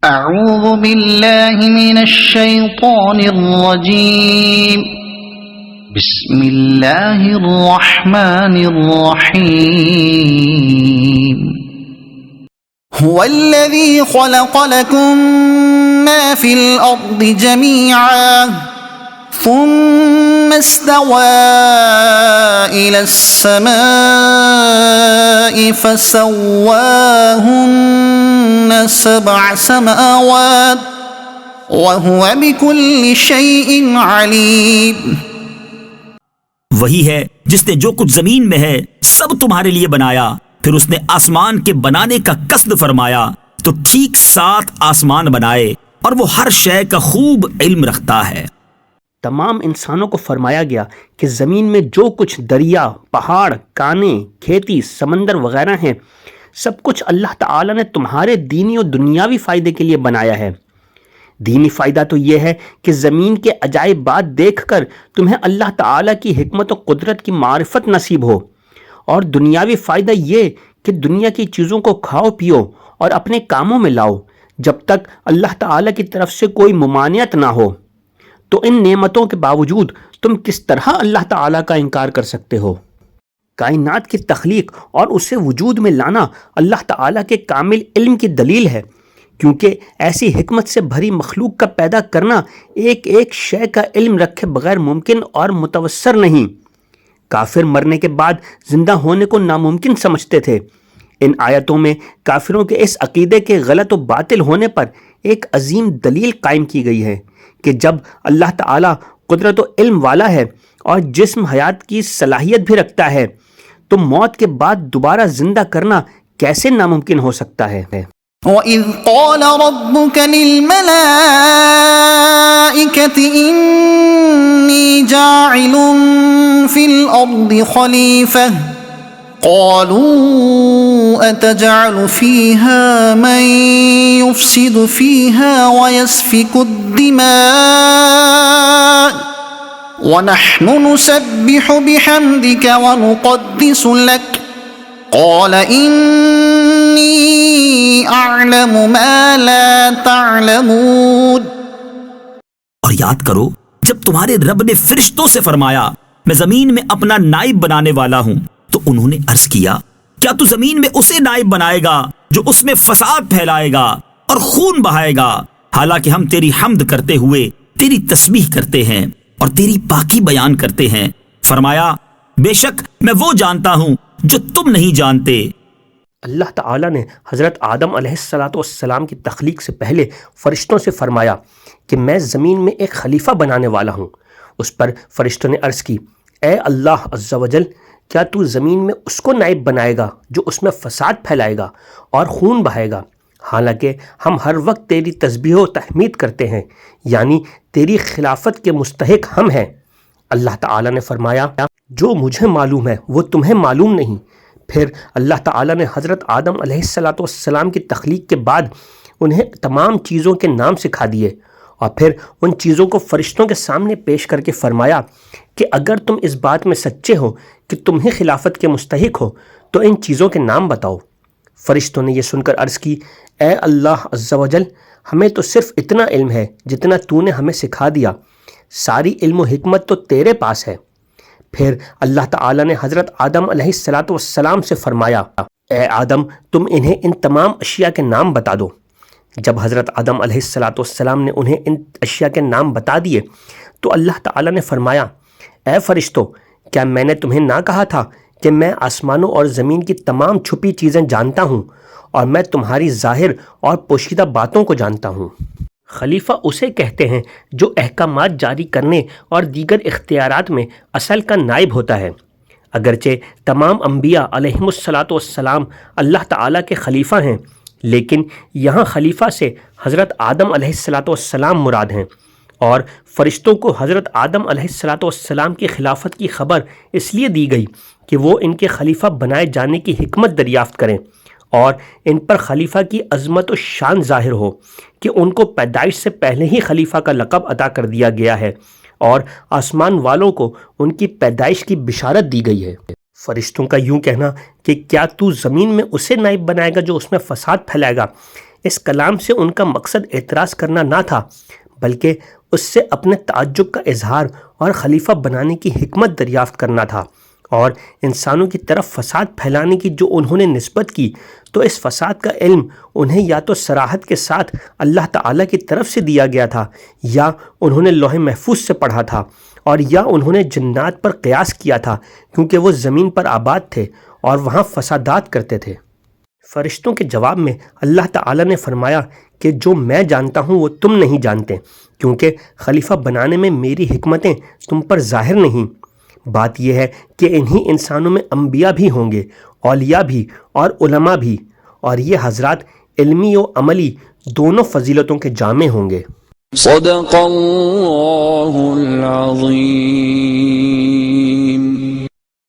أعوذ بالله من الشيطان الرجيم بسم الله الرحمن الرحيم هو الذي خلق لكم ما في الأرض جميعا ثم استوى إلى السماء فسواهن سبع سماوات وهو بكل شيء عليم. وہی ہے جس نے جو کچھ زمین میں ہے سب تمہارے لیے بنایا، پھر اس نے آسمان کے بنانے کا قصد فرمایا تو ٹھیک 7 آسمان بنائے، اور وہ ہر شے کا خوب علم رکھتا ہے. تمام انسانوں کو فرمایا گیا کہ زمین میں جو کچھ دریا، پہاڑ، کانے، کھیتی، سمندر وغیرہ ہیں، سب کچھ اللہ تعالیٰ نے تمہارے دینی اور دنیاوی فائدے کے لیے بنایا ہے. دینی فائدہ تو یہ ہے کہ زمین کے عجائبات دیکھ کر تمہیں اللہ تعالیٰ کی حکمت و قدرت کی معرفت نصیب ہو، اور دنیاوی فائدہ یہ کہ دنیا کی چیزوں کو کھاؤ پیو اور اپنے کاموں میں لاؤ جب تک اللہ تعالیٰ کی طرف سے کوئی ممانعت نہ ہو. تو ان نعمتوں کے باوجود تم کس طرح اللہ تعالیٰ کا انکار کر سکتے ہو؟ کائنات کی تخلیق اور اسے وجود میں لانا اللہ تعالیٰ کے کامل علم کی دلیل ہے، کیونکہ ایسی حکمت سے بھری مخلوق کا پیدا کرنا ایک ایک شے کا علم رکھے بغیر ممکن اور متوسر نہیں. کافر مرنے کے بعد زندہ ہونے کو ناممکن سمجھتے تھے. ان آیتوں میں کافروں کے اس عقیدے کے غلط و باطل ہونے پر ایک عظیم دلیل قائم کی گئی ہے کہ جب اللہ تعالیٰ قدرت و علم والا ہے اور جسم حیات کی صلاحیت بھی رکھتا ہے تو موت کے بعد دوبارہ زندہ کرنا کیسے ناممکن ہو سکتا ہے؟ وَإِذْ قَالَ رَبُّكَ لِلْمَلَائِكَةِ إِنِّي جَاعِلٌ فِي الْأَرْضِ خَلِيفَةً قَالُوا أَتَجْعَلُ فِيهَا مَن يُفْسِدُ فِيهَا وَيَسْفِكُ الدِّمَاءَ وَنَحْنُ نُسَبِّحُ بِحَمْدِكَ وَنُقَدِّسُ لَكَ قَالَ إِنِّي أَعْلَمُ مَا لَا تَعْلَمُونَ. اور یاد کرو جب تمہارے رب نے فرشتوں سے فرمایا میں زمین میں اپنا نائب بنانے والا ہوں، تو انہوں نے عرض کیا کیا تو زمین میں اسے نائب بنائے گا جو اس میں فساد پھیلائے گا اور خون بہائے گا، حالانکہ ہم تیری حمد کرتے ہوئے تیری تسبیح کرتے ہیں اور تیری پاکی بیان کرتے ہیں. فرمایا بے شک میں وہ جانتا ہوں جو تم نہیں جانتے. اللہ تعالیٰ نے حضرت آدم علیہ السلام کی تخلیق سے پہلے فرشتوں سے فرمایا کہ میں زمین میں ایک خلیفہ بنانے والا ہوں. اس پر فرشتوں نے عرض کی اے اللہ عز و جل، کیا تو زمین میں اس کو نائب بنائے گا جو اس میں فساد پھیلائے گا اور خون بہائے گا، حالانکہ ہم ہر وقت تیری تسبیح و تحمید کرتے ہیں، یعنی تیری خلافت کے مستحق ہم ہیں. اللہ تعالیٰ نے فرمایا جو مجھے معلوم ہے وہ تمہیں معلوم نہیں. پھر اللہ تعالیٰ نے حضرت آدم علیہ السلام کی تخلیق کے بعد انہیں تمام چیزوں کے نام سکھا دیے، اور پھر ان چیزوں کو فرشتوں کے سامنے پیش کر کے فرمایا کہ اگر تم اس بات میں سچے ہو کہ تم ہی خلافت کے مستحق ہو تو ان چیزوں کے نام بتاؤ. فرشتوں نے یہ سن کر عرض کی اے اللہ عز و جل، ہمیں تو صرف اتنا علم ہے جتنا تو نے ہمیں سکھا دیا، ساری علم و حکمت تو تیرے پاس ہے. پھر اللہ تعالیٰ نے حضرت آدم علیہ السلام سے فرمایا اے آدم تم انہیں ان تمام اشیاء کے نام بتا دو. جب حضرت آدم علیہ السلام نے انہیں ان اشیاء کے نام بتا دیے تو اللہ تعالیٰ نے فرمایا اے فرشتوں، کیا میں نے تمہیں نہ کہا تھا کہ میں آسمانوں اور زمین کی تمام چھپی چیزیں جانتا ہوں اور میں تمہاری ظاہر اور پوشیدہ باتوں کو جانتا ہوں. خلیفہ اسے کہتے ہیں جو احکامات جاری کرنے اور دیگر اختیارات میں اصل کا نائب ہوتا ہے. اگرچہ تمام انبیاء علیہم السلام اللہ تعالیٰ کے خلیفہ ہیں، لیکن یہاں خلیفہ سے حضرت آدم علیہ السلام مراد ہیں، اور فرشتوں کو حضرت آدم علیہ السلام کی خلافت کی خبر اس لیے دی گئی کہ وہ ان کے خلیفہ بنائے جانے کی حکمت دریافت کریں اور ان پر خلیفہ کی عظمت و شان ظاہر ہو کہ ان کو پیدائش سے پہلے ہی خلیفہ کا لقب عطا کر دیا گیا ہے اور آسمان والوں کو ان کی پیدائش کی بشارت دی گئی ہے. فرشتوں کا یوں کہنا کہ کیا تو زمین میں اسے نائب بنائے گا جو اس میں فساد پھیلائے گا، اس کلام سے ان کا مقصد اعتراض کرنا نہ تھا، بلکہ اس سے اپنے تعجب کا اظہار اور خلیفہ بنانے کی حکمت دریافت کرنا تھا، اور انسانوں کی طرف فساد پھیلانے کی جو انہوں نے نسبت کی، تو اس فساد کا علم انہیں یا تو صراحت کے ساتھ اللہ تعالیٰ کی طرف سے دیا گیا تھا، یا انہوں نے لوح محفوظ سے پڑھا تھا، اور یا انہوں نے جنات پر قیاس کیا تھا کیونکہ وہ زمین پر آباد تھے اور وہاں فسادات کرتے تھے۔ فرشتوں کے جواب میں اللہ تعالیٰ نے فرمایا کہ جو میں جانتا ہوں وہ تم نہیں جانتے، کیونکہ خلیفہ بنانے میں میری حکمتیں تم پر ظاہر نہیں۔ بات یہ ہے کہ انہی انسانوں میں انبیاء بھی ہوں گے، اولیاء بھی اور علماء بھی، اور یہ حضرات علمی و عملی دونوں فضیلتوں کے جامع ہوں گے۔ صدق اللہ العظیم۔